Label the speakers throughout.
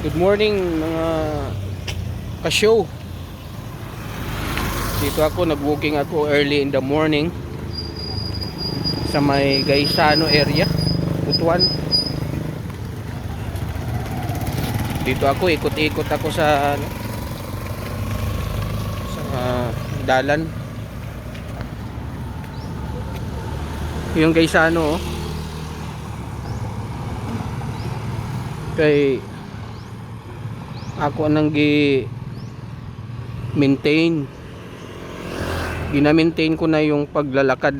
Speaker 1: Good morning mga ka-show. Dito ako, nag-walking ako early in the morning sa may Gaisano area, Butuan. Dito ako, ikot-ikot ako sa dalan. Yung Gaisano, oh. Kay ako nang maintain gina-maintain ko na yung paglalakad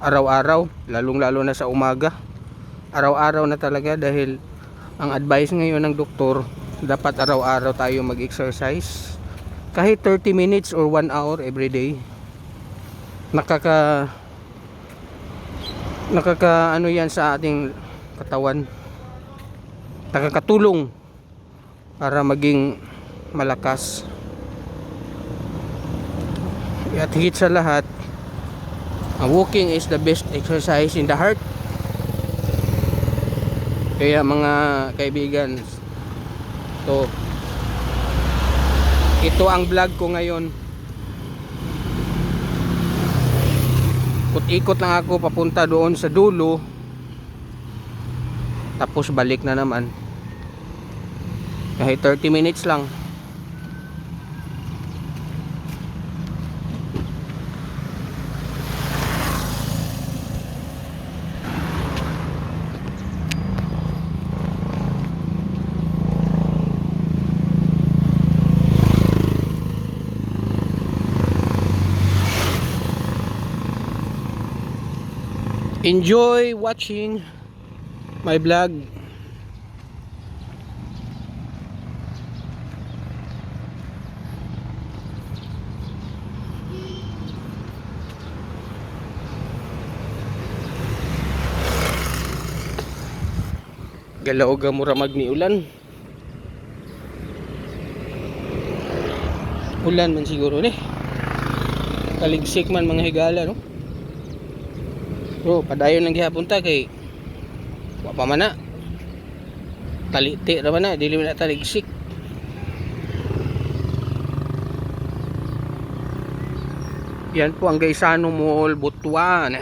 Speaker 1: araw-araw, lalong-lalo na sa umaga. Araw-araw na talaga dahil ang advice ngayon ng doktor, dapat araw-araw tayo mag-exercise. Kahit 30 minutes or 1 hour every day. Nakaka ano yan sa ating katawan. Nakakatulong para maging malakas. At higit sa lahat, ang walking is the best exercise in the heart. Kaya mga kaibigan, ito ang vlog ko ngayon. Ikot lang ako papunta doon sa dulo, tapos balik na naman. Kahit 30 minutes lang. Enjoy watching my vlog. Galaoga muramag ni ulan. Ulan man siguro ni. Kaligsik man mga higala, no? Bro, padayon lang gihapon ta kay wa pa man na. Taliti ra man na, dili man na taligsik. Yan po ang Gaisano Mall, Butuan.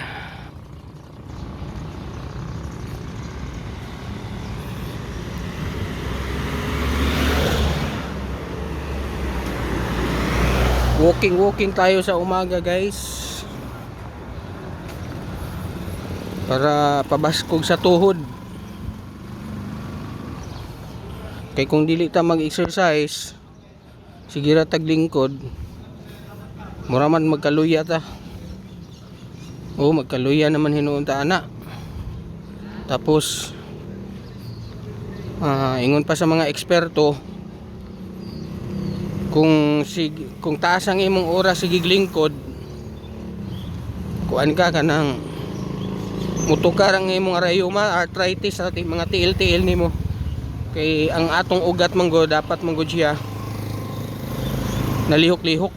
Speaker 1: Walking tayo sa umaga, guys. Para pabaskog sa tuhod. Kay kung dili ta mag-exercise, sige ra taglingkod, mura man magkaluya ta. Magkaluya naman hinuon ta ana. Tapos ingon pa sa mga eksperto, kung taas ang imong oras sige glingkod, kuan ka kanang mutukar ang imong rayuma, arthritis at mga tiil-tiil nimo. Kay ang atong ugat manggo dapat manggo siya nalihok-lihok.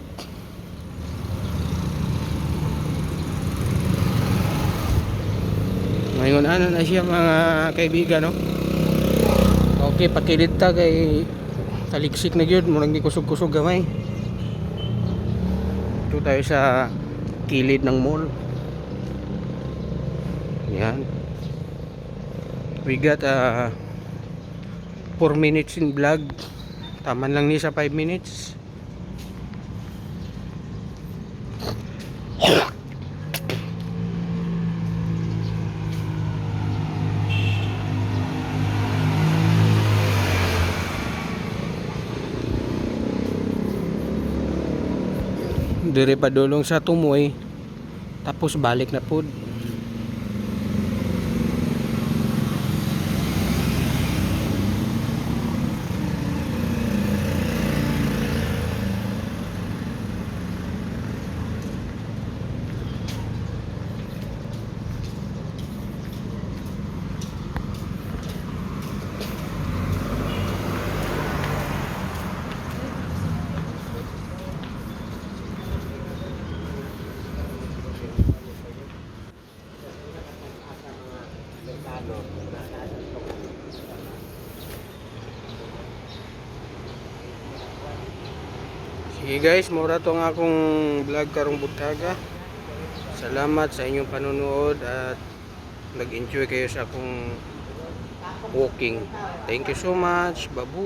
Speaker 1: Ngayon ano na siya mga kaibigan, no? Okay, pakilid ta kay taligsik na gyud, murag di kusog-kusog gamay. Ito tayo sa kilid ng mall. Yan. We got 4 minutes in vlog. Taman lang ni sa 5 minutes. Dire pa dulong sa Tumoy, tapos balik na pod. Sige guys, mura tong akong vlog karong buntaga. Salamat sa inyong panonood at nag-enjoy kayo sa akong walking. Thank you so much. Babu.